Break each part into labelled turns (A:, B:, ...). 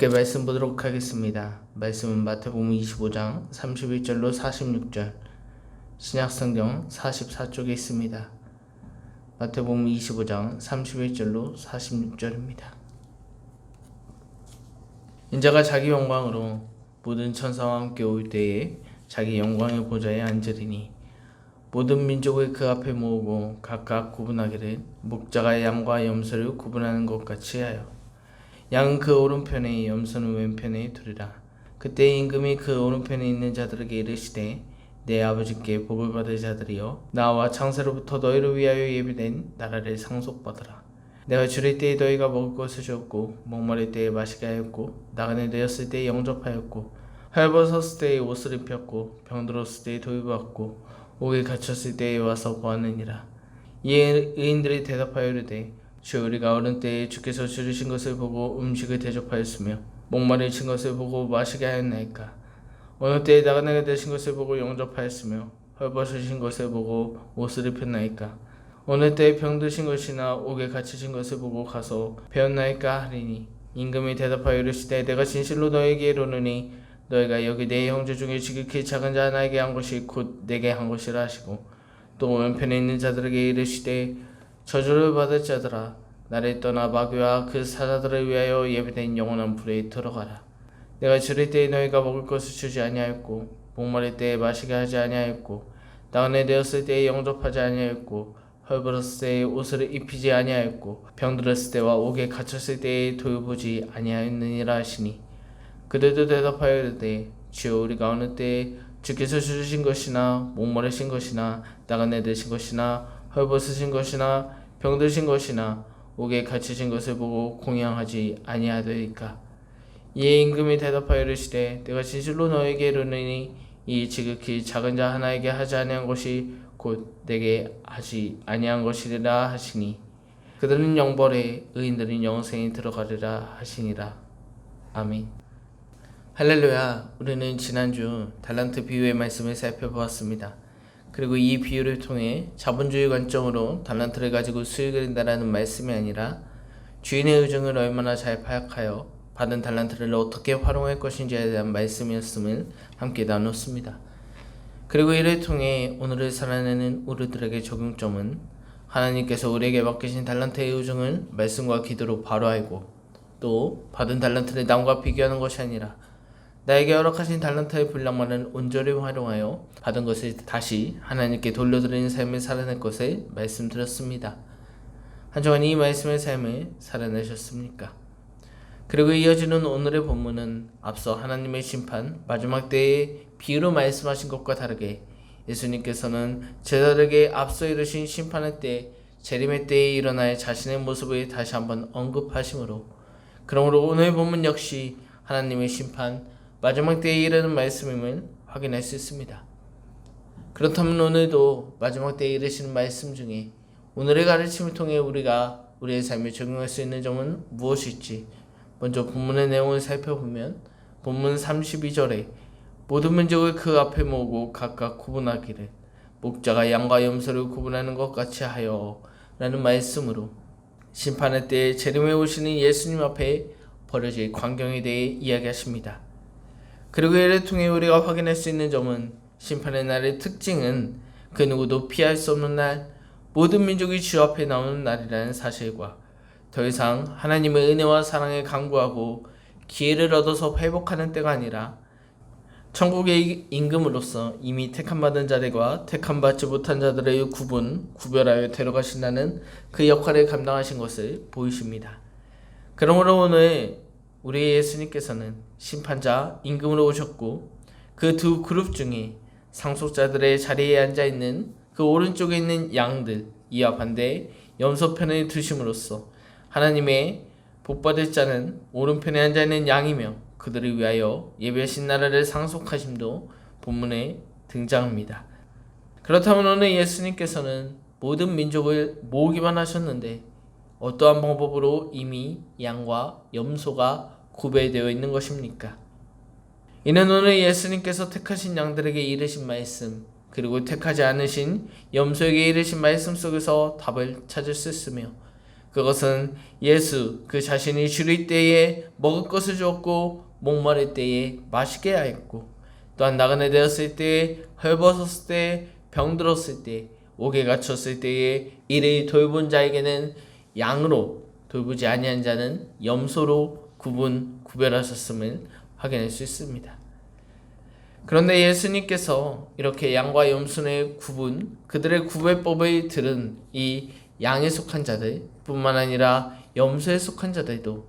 A: 함께 말씀 보도록 하겠습니다. 말씀은 마태복음 25장 31절로 46절, 신약성경 44쪽에 있습니다. 마태복음 25장 31절로 46절입니다. 인자가 자기 영광으로 모든 천사와 함께 올 때에 자기 영광의 보좌에 앉으리니 모든 민족을 그 앞에 모으고 각각 구분하기를 목자가 양과 염소를 구분하는 것 같이 하여 양은 그 오른편에 염소는 왼편에 두리라. 그때 임금이 그 오른편에 있는 자들에게 이르시되 내 아버지께 복을 받을 자들이여 나와 창세로부터 너희를 위하여 예비된 나라를 상속받으라. 내가 줄일 때에 너희가 먹을 것을 주었고 목마를 때에 마시게 하였고 나그네 되었을 때에 영접하였고 헐벗었을 때에 옷을 입혔고 병들었을 때에 도입받고 옥에 갇혔을 때에 와서 보았느니라. 이에 의인들이 대답하여 이르되 주여 우리가 어른 때에 주께서 줄이신 것을 보고 음식을 대접하였으며 목마르신 것을 보고 마시게 하였나이까. 어느 때에 나그네가 되신 것을 보고 영접하였으며 헐벗으신 것을 보고 옷을 입혔나이까. 어느 때에 병드신 것이나 옥에 갇히신 것을 보고 가서 배웠나이까 하리니 임금이 대답하여 이르시되 내가 진실로 너희에게 이르노니 너희가 여기 내 형제 중에 지극히 작은 자 하나에게 한 것이 곧 내게 한 것이라 하시고 또 왼편에 있는 자들에게 이르시되 저주를 받을 자들아 나를 떠나 마귀와 그 사자들을 위하여 예비된 영원한 불에 들어가라. 내가 줄일 때에 너희가 먹을 것을 주지 아니하였고 목마를 때에 마시게 하지 아니하였고 나그네 되었을 때에 영접하지 아니하였고 헐벗었을 때에 옷을 입히지 아니하였고 병들었을 때와 옥에 갇혔을 때에 돌보지 아니하였느니라 하시니 그들도 대답하여 이르되 주여 우리가 어느 때에 주께서 주신 것이나 목마르신 것이나 나그네 되신 것이나 헐벗으신 것이나 병드신 것이나 옥에 갇히신 것을 보고 공양하지 아니하더이까. 이에 임금이 대답하여 이르시되 내가 진실로 너에게 이르노니 이 지극히 작은 자 하나에게 하지 아니한 것이 곧 내게 하지 아니한 것이리라 하시니 그들은 영벌에 의인들은 영생에 들어가리라 하시니라. 아멘. 할렐루야. 우리는 지난주 달란트 비유의 말씀을 살펴보았습니다. 그리고 이 비유를 통해 자본주의 관점으로 달란트를 가지고 수익을 낸다라는 말씀이 아니라 주인의 의중을 얼마나 잘 파악하여 받은 달란트를 어떻게 활용할 것인지에 대한 말씀이었음을 함께 나눴습니다. 그리고 이를 통해 오늘을 살아내는 우리들에게 적용점은 하나님께서 우리에게 맡기신 달란트의 의중을 말씀과 기도로 바로 알고 또 받은 달란트를 남과 비교하는 것이 아니라 나에게 허락하신 달란트의 분량만을 온전히 활용하여 받은 것을 다시 하나님께 돌려드리는 삶을 살아낼 것을 말씀드렸습니다. 한 주간 이 말씀의 삶을 살아내셨습니까? 그리고 이어지는 오늘의 본문은 앞서 하나님의 심판, 마지막 때의 비유로 말씀하신 것과 다르게 예수님께서는 제자들에게 앞서 이르신 심판의 때, 재림의 때에 일어날 자신의 모습을 다시 한번 언급하시므로 그러므로 오늘 본문 역시 하나님의 심판, 마지막 때에 이르는 말씀임을 확인할 수 있습니다. 그렇다면 오늘도 마지막 때에 이르시는 말씀 중에 오늘의 가르침을 통해 우리가 우리의 삶에 적용할 수 있는 점은 무엇일지 먼저 본문의 내용을 살펴보면 본문 32절에 모든 민족을 그 앞에 모으고 각각 구분하기를 목자가 양과 염소를 구분하는 것 같이 하여 라는 말씀으로 심판의 때에 재림에 오시는 예수님 앞에 벌어질 광경에 대해 이야기하십니다. 그리고 이를 통해 우리가 확인할 수 있는 점은 심판의 날의 특징은 그 누구도 피할 수 없는 날, 모든 민족이 주 앞에 나오는 날이라는 사실과 더 이상 하나님의 은혜와 사랑에 간구하고 기회를 얻어서 회복하는 때가 아니라 천국의 임금으로서 이미 택함받은 자들과 택함받지 못한 자들의 구별하여 데려가신다는 그 역할을 감당하신 것을 보이십니다. 그러므로 오늘 우리 예수님께서는 심판자 임금으로 오셨고 그 두 그룹 중에 상속자들의 자리에 앉아있는 그 오른쪽에 있는 양들 이와 반대 염소편에 두심으로써 하나님의 복받을 자는 오른편에 앉아있는 양이며 그들을 위하여 예배하신 나라를 상속하심도 본문에 등장합니다. 그렇다면 오늘 예수님께서는 모든 민족을 모으기만 하셨는데 어떠한 방법으로 이미 양과 염소가 구별되어 있는 것입니까? 이는 오늘 예수님께서 택하신 양들에게 이르신 말씀 그리고 택하지 않으신 염소에게 이르신 말씀 속에서 답을 찾을 수 있으며 그것은 예수 그 자신이 주릴 때에 먹을 것을 주었고 목마를 때에 마시게 하였고 또한 나그네 되었을 때에 헐벗었을 때에 병들었을 때에 옥에 갇혔을 때에 이를 돌본 자에게는 양으로 돌보지 아니한 자는 염소로 구별하셨음을 확인할 수 있습니다. 그런데 예수님께서 이렇게 양과 염소의 그들의 구별법을 들은 이 양에 속한 자들 뿐만 아니라 염소에 속한 자들도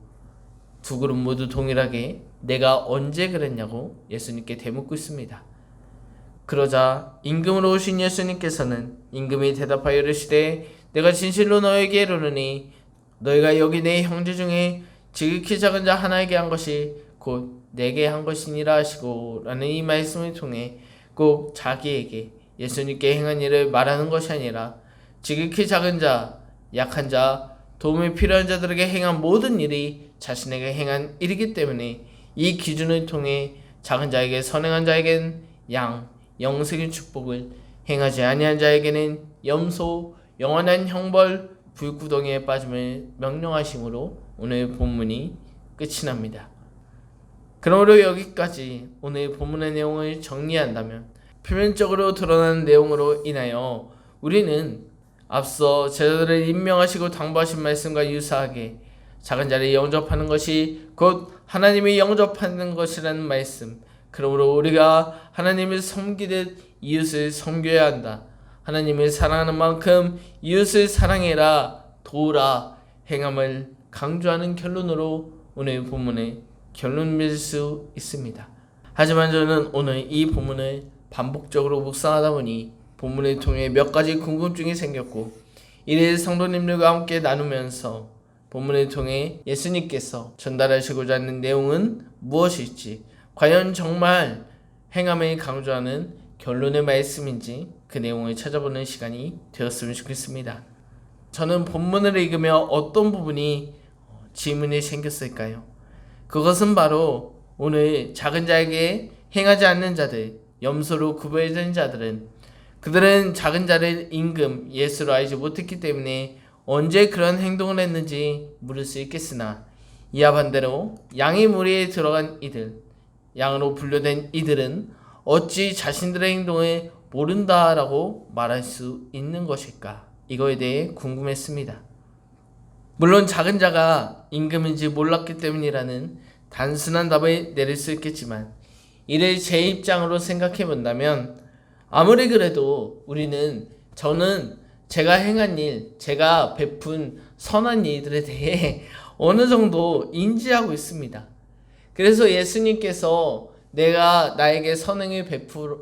A: 두 그룹 모두 동일하게 내가 언제 그랬냐고 예수님께 대묻고 있습니다. 그러자 임금으로 오신 예수님께서는 임금이 대답하여 이르시되 내가 진실로 너에게 이르노니 너희가 여기 내 형제 중에 지극히 작은 자 하나에게 한 것이 곧 내게 한 것이니라 하시고 라는 이 말씀을 통해 꼭 자기에게 예수님께 행한 일을 말하는 것이 아니라 지극히 작은 자, 약한 자, 도움이 필요한 자들에게 행한 모든 일이 자신에게 행한 일이기 때문에 이 기준을 통해 작은 자에게 선행한 자에게는 양, 영생의 축복을 행하지 아니한 자에게는 염소, 영원한 형벌, 불구덩이에 빠짐을 명령하심으로 오늘 본문이 끝이 납니다. 그러므로 여기까지 오늘 본문의 내용을 정리한다면 표면적으로 드러나는 내용으로 인하여 우리는 앞서 제자들을 임명하시고 당부하신 말씀과 유사하게 작은 자를 영접하는 것이 곧 하나님이 영접하는 것이라는 말씀, 그러므로 우리가 하나님을 섬기듯 이웃을 섬겨야 한다. 하나님을 사랑하는 만큼 이웃을 사랑해라, 도우라 행함을 강조하는 결론으로 오늘 본문의 결론 맺을 수 있습니다. 하지만 저는 오늘 이 본문을 반복적으로 묵상하다 보니 본문을 통해 몇 가지 궁금증이 생겼고 이를 성도님들과 함께 나누면서 본문을 통해 예수님께서 전달하시고자 하는 내용은 무엇일지, 과연 정말 행함을 강조하는 결론의 말씀인지 그 내용을 찾아보는 시간이 되었으면 좋겠습니다. 저는 본문을 읽으며 어떤 부분이 질문이 생겼을까요? 그것은 바로 오늘 작은 자에게 행하지 않는 자들, 염소로 구별된 자들은 그들은 작은 자를 임금 예수로 알지 못했기 때문에 언제 그런 행동을 했는지 물을 수 있겠으나 이와 반대로 양의 무리에 들어간 이들, 양으로 분류된 이들은 어찌 자신들의 행동을 모른다라고 말할 수 있는 것일까? 이거에 대해 궁금했습니다. 물론 작은 자가 임금인지 몰랐기 때문이라는 단순한 답을 내릴 수 있겠지만 이를 제 입장으로 생각해 본다면 아무리 그래도 저는 제가 행한 일, 제가 베푼 선한 일들에 대해 어느 정도 인지하고 있습니다. 그래서 예수님께서 내가 나에게 선행을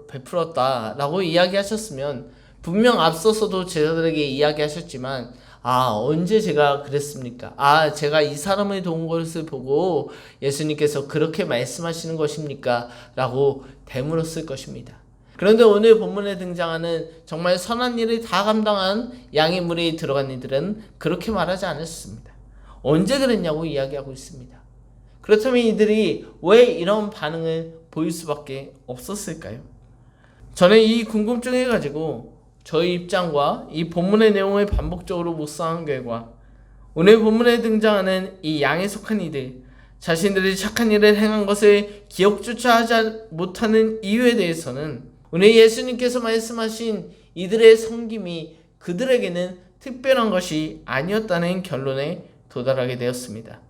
A: 베풀었다라고 이야기하셨으면 분명 앞서서도 제자들에게 이야기하셨지만 언제 제가 그랬습니까? 제가 이 사람을 도운 것을 보고 예수님께서 그렇게 말씀하시는 것입니까? 라고 되물었을 것입니다. 그런데 오늘 본문에 등장하는 정말 선한 일을 다 감당한 양의 무리에 들어간 이들은 그렇게 말하지 않았습니다. 언제 그랬냐고 이야기하고 있습니다. 그렇다면 이들이 왜 이런 반응을 보일 수밖에 없었을까요? 저는 이 궁금증을 가지고 저희 입장과 이 본문의 내용을 반복적으로 묵상한 결과 오늘 본문에 등장하는 이 양에 속한 이들, 자신들이 착한 일을 행한 것을 기억조차 하지 못하는 이유에 대해서는 오늘 예수님께서 말씀하신 이들의 섬김이 그들에게는 특별한 것이 아니었다는 결론에 도달하게 되었습니다.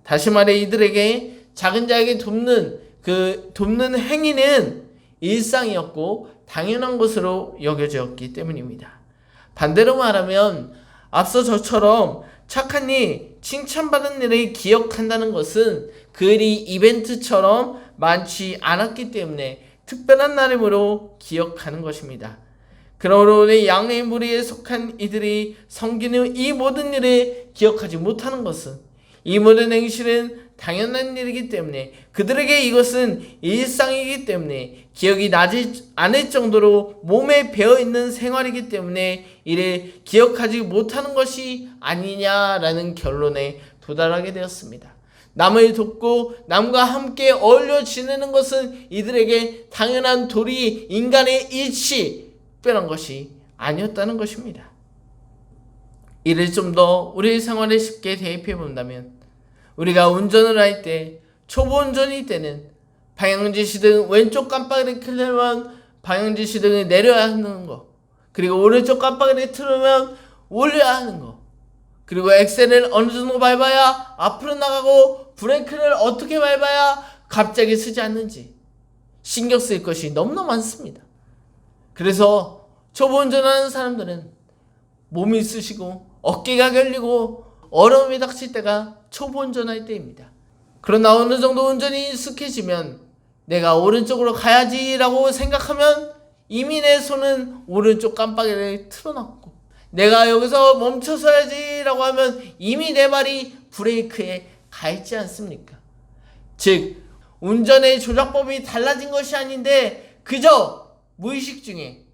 A: 다시 말해 이들에게 작은 자에게 돕는 행위는 일상이었고 당연한 것으로 여겨졌기 때문입니다. 반대로 말하면 앞서 저처럼 착한 일, 칭찬받은 일을 기억한다는 것은 그 일이 이벤트처럼 많지 않았기 때문에 특별한 날임으로 기억하는 것입니다. 그러므로 오늘 양의 무리에 속한 이들이 섬기는 이 모든 일을 기억하지 못하는 것은 이 모든 행실은 당연한 일이기 때문에 그들에게 이것은 일상이기 때문에 기억이 나지 않을 정도로 몸에 배어있는 생활이기 때문에 이를 기억하지 못하는 것이 아니냐라는 결론에 도달하게 되었습니다. 남을 돕고 남과 함께 어울려 지내는 것은 이들에게 당연한 도리, 인간의 일치, 특별한 것이 아니었다는 것입니다. 이를 좀 더 우리 생활에 쉽게 대입해 본다면, 우리가 운전을 할 때, 초보 운전일 때는 방향지시등 왼쪽 깜빡이를 켜면 방향지시등을 내려야 하는 거, 그리고 오른쪽 깜빡이를 틀으면 올려야 하는 거, 그리고 엑셀을 어느 정도 밟아야 앞으로 나가고 브레이크를 어떻게 밟아야 갑자기 서지 않는지 신경 쓸 것이 너무나 많습니다. 그래서 초보 운전하는 사람들은 몸이 쑤시고 어깨가 결리고 어려움이 닥칠 때가 초보 운전할 때입니다. 그러나 어느 정도 운전이 익숙해지면 내가 오른쪽으로 가야지 라고 생각하면 이미 내 손은 오른쪽 깜빡이를 틀어놨고, 내가 여기서 멈춰서야지 라고 하면 이미 내 발이 브레이크에 가 있지 않습니까? 즉, 운전의 조작법이 달라진 것이 아닌데 그저 무의식 중에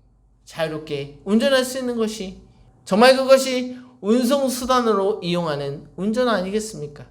A: 자유롭게 운전할 수 있는 것이, 정말 그것이 운송수단으로 이용하는 운전 아니겠습니까?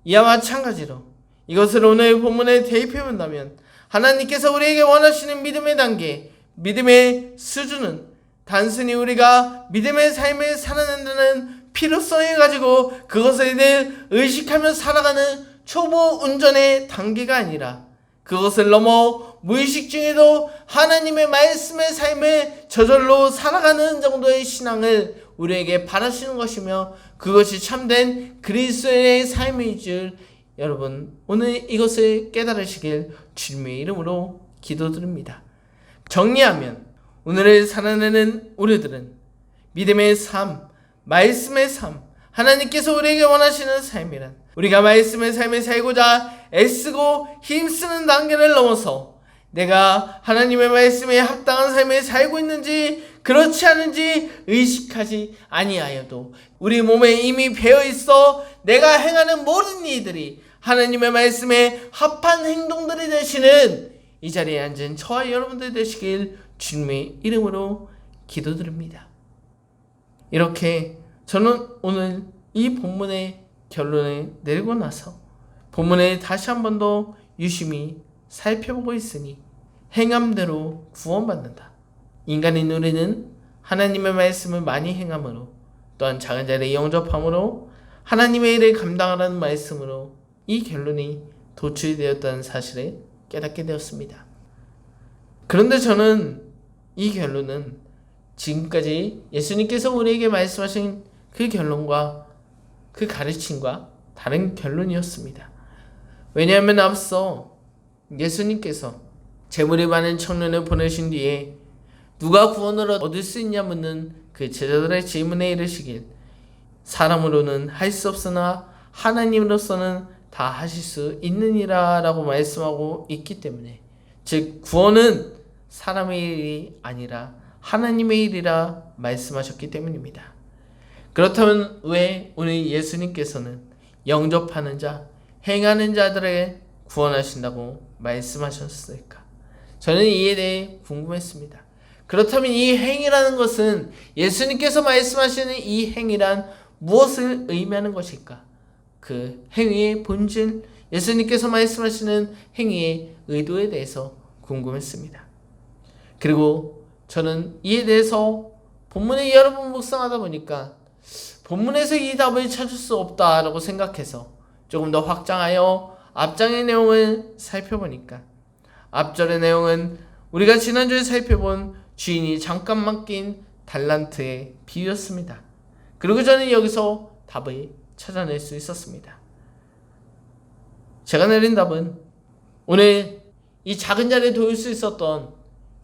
A: 이와 마찬가지로 이것을 오늘 본문에 대입해 본다면, 하나님께서 우리에게 원하시는 믿음의 단계, 믿음의 수준은 단순히 우리가 믿음의 삶을 살아낸다는 필요성을 가지고 그것을 늘 의식하며 살아가는 초보 운전의 단계가 아니라, 그것을 넘어 무의식 중에도 하나님의 말씀의 삶을 저절로 살아가는 정도의 신앙을 우리에게 바라시는 것이며, 그것이 참된 그리스도의 삶일 줄 여러분 오늘 이것을 깨달으시길 주님의 이름으로 기도드립니다. 정리하면 오늘을 살아내는 우리들은 믿음의 삶, 말씀의 삶, 하나님께서 우리에게 원하시는 삶이란 우리가 말씀의 삶을 살고자 애쓰고 힘쓰는 단계를 넘어서 내가 하나님의 말씀에 합당한 삶을 살고 있는지 그렇지 않은지 의식하지 아니하여도 우리 몸에 이미 배어있어 내가 행하는 모든 일들이 하나님의 말씀에 합한 행동들이 되시는 이 자리에 앉은 저와 여러분들 되시길 주님의 이름으로 기도드립니다. 이렇게 저는 오늘 이 본문의 결론을 내리고 나서 본문을 다시 한 번 더 유심히 살펴보고 있으니, 행함대로 구원받는다. 인간인 우리는 하나님의 말씀을 많이 행함으로, 또한 작은 자리에 영접함으로 하나님의 일을 감당하라는 말씀으로 이 결론이 도출되었다는 사실을 깨닫게 되었습니다. 그런데 저는 이 결론은 지금까지 예수님께서 우리에게 말씀하신 그 결론과 그 가르침과 다른 결론이었습니다. 왜냐하면 앞서 예수님께서 재물이 많은 청년을 보내신 뒤에 누가 구원을 얻을 수 있냐 묻는 그 제자들의 질문에 이르시길, 사람으로는 할 수 없으나 하나님으로서는 다 하실 수 있느니라 라고 말씀하고 있기 때문에, 즉 구원은 사람의 일이 아니라 하나님의 일이라 말씀하셨기 때문입니다. 그렇다면 왜 오늘 예수님께서는 영접하는 자, 행하는 자들에게 구원하신다고 말씀하셨을까? 저는 이에 대해 궁금했습니다. 그렇다면 이 행이라는 것은 예수님께서 말씀하시는 이 행이란 무엇을 의미하는 것일까? 그 행위의 본질, 예수님께서 말씀하시는 행위의 의도에 대해서 궁금했습니다. 그리고 저는 이에 대해서 본문에 여러 번 묵상하다 보니까 본문에서 이 답을 찾을 수 없다라고 생각해서 조금 더 확장하여 앞장의 내용을 살펴보니까, 앞절의 내용은 우리가 지난주에 살펴본 주인이 잠깐 맡긴 달란트의 비유였습니다. 그리고 저는 여기서 답을 찾아낼 수 있었습니다. 제가 내린 답은 오늘 이 작은 자리에 도울 수 있었던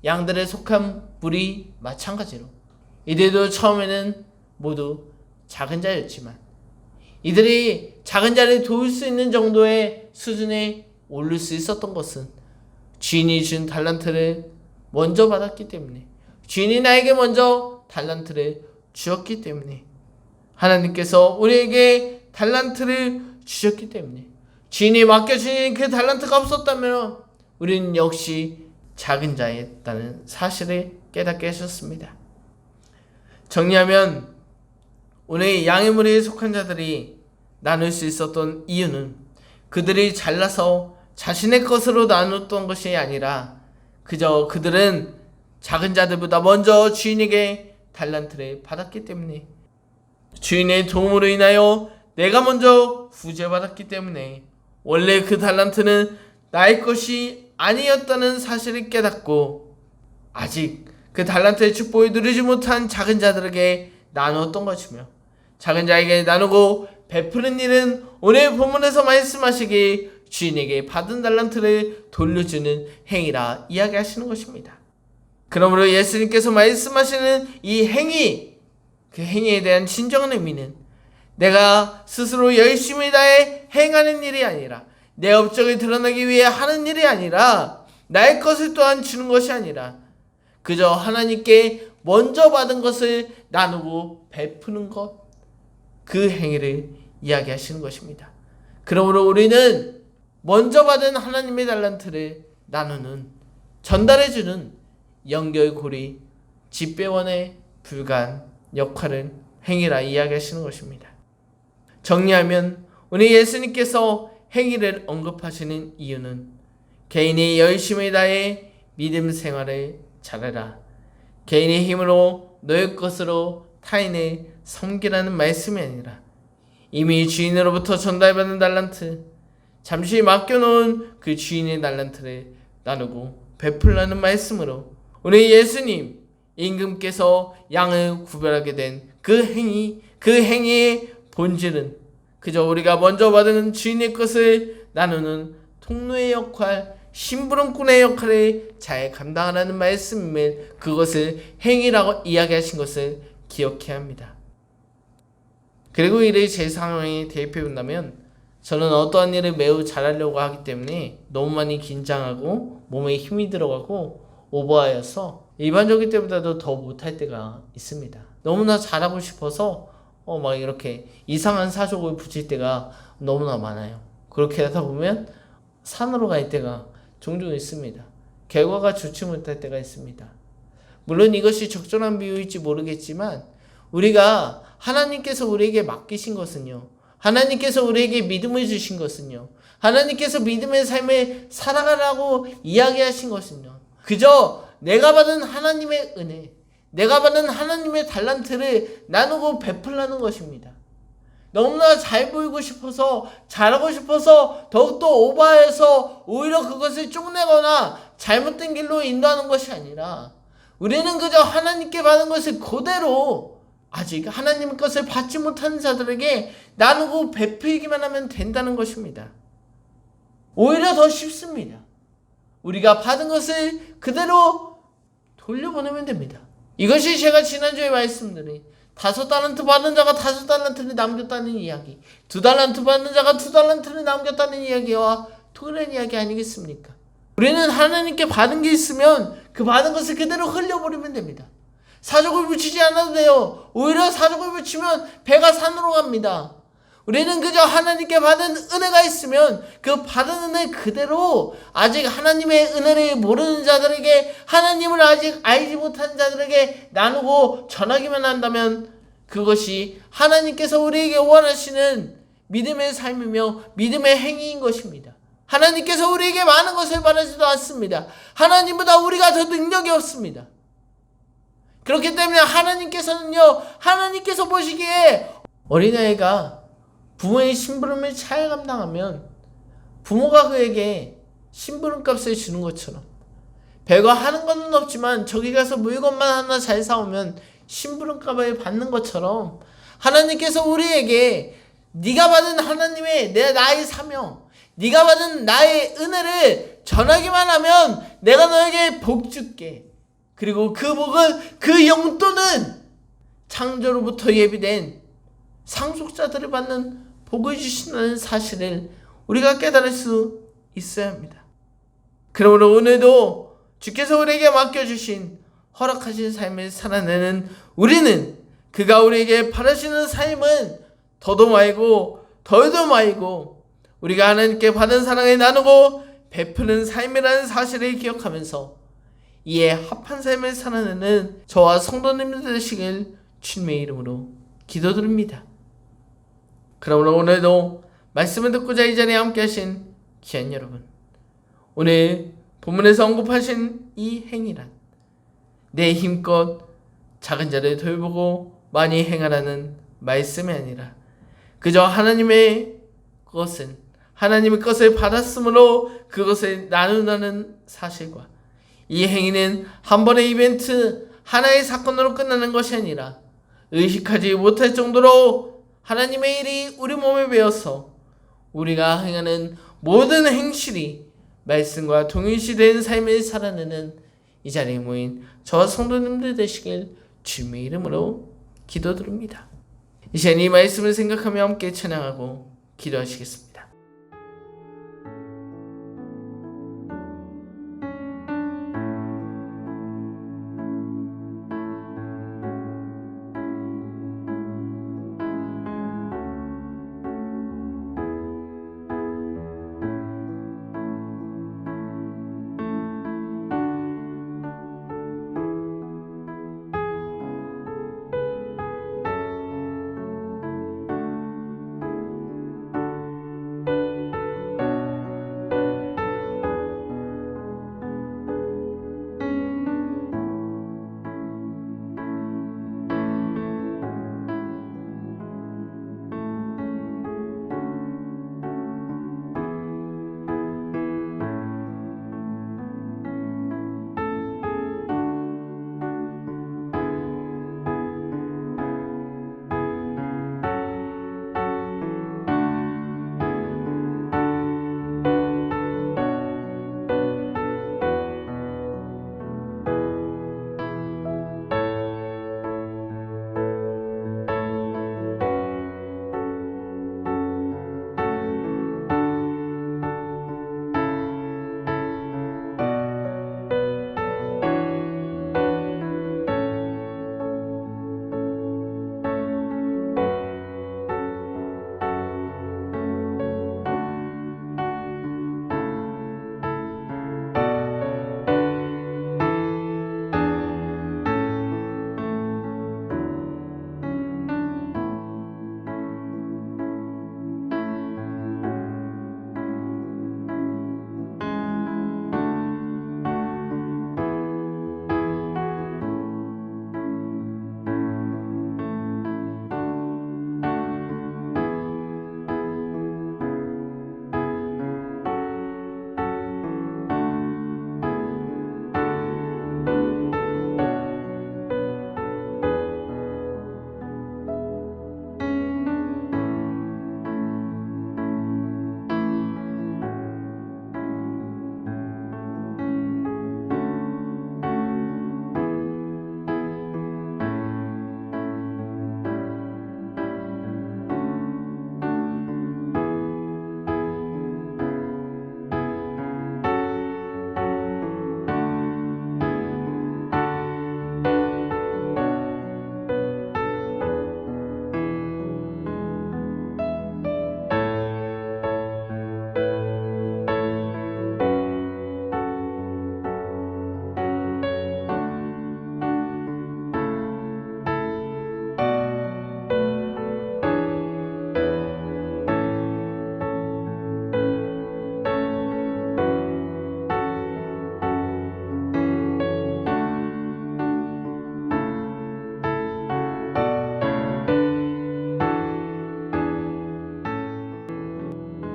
A: 양들에 속한 무리 마찬가지로 이들도 처음에는 모두 작은 자였지만 이들이 작은 자리에 도울 수 있는 정도의 수준에 오를 수 있었던 것은 주인이 준 달란트를 먼저 받았기 때문에, 주인이 나에게 먼저 달란트를 주었기 때문에, 하나님께서 우리에게 달란트를 주셨기 때문에, 주인이 맡겨주신 그 달란트가 없었다면 우리는 역시 작은 자였다는 사실을 깨닫게 하셨습니다. 정리하면 오늘 양의 무리에 속한 자들이 나눌 수 있었던 이유는 그들이 잘나서 자신의 것으로 나눴던 것이 아니라 그저 그들은 작은 자들보다 먼저 주인에게 달란트를 받았기 때문에, 주인의 도움으로 인하여 내가 먼저 구제받았기 때문에 원래 그 달란트는 나의 것이 아니었다는 사실을 깨닫고 아직 그 달란트의 축복을 누리지 못한 작은 자들에게 나누었던 것이며, 작은 자에게 나누고 베푸는 일은 오늘 본문에서 말씀하시기 주인에게 받은 달란트를 돌려주는 행위라 이야기하시는 것입니다. 그러므로 예수님께서 말씀하시는 이 행위, 그 행위에 대한 진정한 의미는 내가 스스로 열심히 다해 행하는 일이 아니라, 내 업적을 드러내기 위해 하는 일이 아니라, 나의 것을 또한 주는 것이 아니라 그저 하나님께 먼저 받은 것을 나누고 베푸는 것, 그 행위를 이야기하시는 것입니다. 그러므로 우리는 먼저 받은 하나님의 달란트를 나누는, 전달해주는 연결고리, 집배원에 불과한 역할을 행위라 이야기하시는 것입니다. 정리하면 우리 예수님께서 행위를 언급하시는 이유는 개인이 열심히 다해 믿음 생활을 잘해라, 개인의 힘으로 너의 것으로 타인을 섬기라는 말씀이 아니라 이미 주인으로부터 전달받은 달란트, 잠시 맡겨놓은 그 주인의 달란트를 나누고 베풀라는 말씀으로 우리 예수님 임금께서 양을 구별하게 된 그 행위, 그 행위의 본질은 그저 우리가 먼저 받은 주인의 것을 나누는 통로의 역할, 심부름꾼의 역할을 잘 감당하라는 말씀임을, 그것을 행위라고 이야기하신 것을 기억해야 합니다. 그리고 이를 제 상황에 대입해 본다면, 저는 어떠한 일을 매우 잘하려고 하기 때문에 너무 많이 긴장하고 몸에 힘이 들어가고 오버하여서 일반적일 때보다도 더 못할 때가 있습니다. 너무나 잘하고 싶어서 막 이렇게 이상한 사족을 붙일 때가 너무나 많아요. 그렇게 하다 보면 산으로 갈 때가 종종 있습니다. 결과가 좋지 못할 때가 있습니다. 물론 이것이 적절한 비유일지 모르겠지만, 우리가 하나님께서 우리에게 맡기신 것은요, 하나님께서 우리에게 믿음을 주신 것은요, 하나님께서 믿음의 삶을 살아가라고 이야기하신 것은요, 그저 내가 받은 하나님의 은혜, 내가 받은 하나님의 달란트를 나누고 베풀라는 것입니다. 너무나 잘 보이고 싶어서, 잘하고 싶어서 더욱더 오버해서 오히려 그것을 쪽내거나 잘못된 길로 인도하는 것이 아니라, 우리는 그저 하나님께 받은 것을 그대로 아직 하나님 것을 받지 못하는 자들에게 나누고 베풀기만 하면 된다는 것입니다. 오히려 더 쉽습니다. 우리가 받은 것을 그대로 돌려보내면 됩니다. 이것이 제가 지난주에 말씀드린 5달란트 받은 자가 5달란트를 남겼다는 이야기, 2달란트 받는 자가 2달란트를 남겼다는 이야기와 동일한 이야기 아니겠습니까? 우리는 하나님께 받은 게 있으면 그 받은 것을 그대로 흘려버리면 됩니다. 사족을 붙이지 않아도 돼요. 오히려 사족을 붙이면 배가 산으로 갑니다. 우리는 그저 하나님께 받은 은혜가 있으면 그 받은 은혜 그대로 아직 하나님의 은혜를 모르는 자들에게, 하나님을 아직 알지 못한 자들에게 나누고 전하기만 한다면 그것이 하나님께서 우리에게 원하시는 믿음의 삶이며 믿음의 행위인 것입니다. 하나님께서 우리에게 많은 것을 바라지도 않습니다. 하나님보다 우리가 더 능력이 없습니다. 그렇기 때문에 하나님께서는요, 하나님께서 보시기에 어린아이가 부모의 심부름을 잘 감당하면 부모가 그에게 심부름값을 주는 것처럼, 별거 하는 건 없지만 저기 가서 물건만 하나 잘 사오면 심부름값을 받는 것처럼, 하나님께서 우리에게 네가 받은 하나님의 나의 사명, 네가 받은 나의 은혜를 전하기만 하면 내가 너에게 복 줄게. 그리고 그 복은, 그 용돈은 창조로부터 예비된 상속자들을 받는 복을 주신다는 사실을 우리가 깨달을 수 있어야 합니다. 그러므로 오늘도 주께서 우리에게 맡겨주신, 허락하신 삶을 살아내는 우리는, 그가 우리에게 바라시는 삶은 더도 말고 덜도 말고 우리가 하나님께 받은 사랑을 나누고 베푸는 삶이라는 사실을 기억하면서 이에 합한 삶을 살아내는 저와 성도님들 되시길 주님의 이름으로 기도드립니다. 그러므로 오늘도 말씀을 듣고자 이 자리에 함께 하신 귀한 여러분, 오늘 본문에서 언급하신 이 행위란 내 힘껏 작은 자를 돌보고 많이 행하라는 말씀이 아니라 그저 하나님의 것을 받았으므로 그것을 나누는 사실과 이 행위는 한 번의 이벤트, 하나의 사건으로 끝나는 것이 아니라 의식하지 못할 정도로 하나님의 일이 우리 몸에 배어서 우리가 행하는 모든 행실이 말씀과 동일시된 삶을 살아내는 이 자리에 모인 저와 성도님들 되시길 주님의 이름으로 기도드립니다. 이 시간 이 말씀을 생각하며 함께 찬양하고 기도하시겠습니다.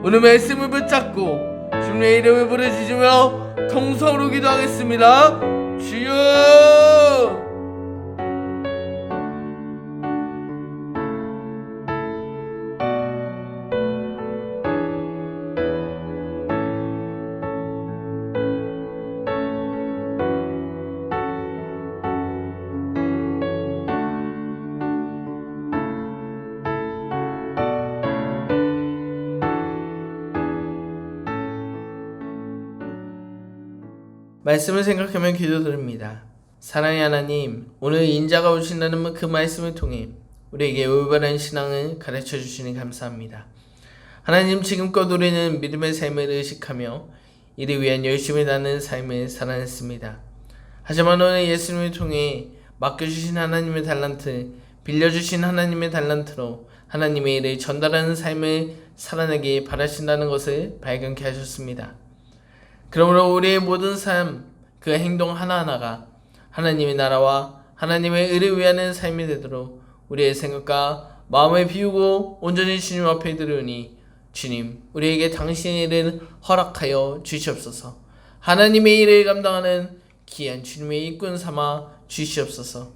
A: 오늘 말씀을 붙잡고 주님의 이름을 부르짖으며 통성으로 기도하겠습니다. 주여! 말씀을 생각하며 기도드립니다. 사랑의 하나님, 오늘 인자가 오신다는 그 말씀을 통해 우리에게 올바른 신앙을 가르쳐 주시니 감사합니다. 하나님, 지금껏 우리는 믿음의 삶을 의식하며 이를 위한 열심히 다하는 삶을 살아냈습니다. 하지만 오늘 예수님을 통해 맡겨주신 하나님의 달란트, 빌려주신 하나님의 달란트로 하나님의 일을 전달하는 삶을 살아내기 바라신다는 것을 발견케 하셨습니다. 그러므로 우리의 모든 삶, 그 행동 하나하나가 하나님의 나라와 하나님의 의를 위하는 삶이 되도록 우리의 생각과 마음을 비우고 온전히 주님 앞에 드리오니 주님, 우리에게 당신의 일을 허락하여 주시옵소서. 하나님의 일을 감당하는 귀한 주님의 일꾼 삼아 주시옵소서.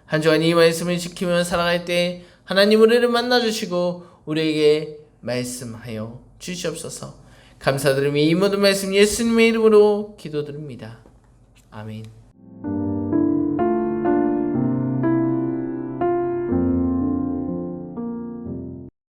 A: 한 주간 이 말씀을 지키며 살아갈 때 하나님 우리를 만나주시고 우리에게 말씀하여 주시옵소서. 감사드리며 이 모든 말씀 예수님의 이름으로 기도드립니다. 아멘.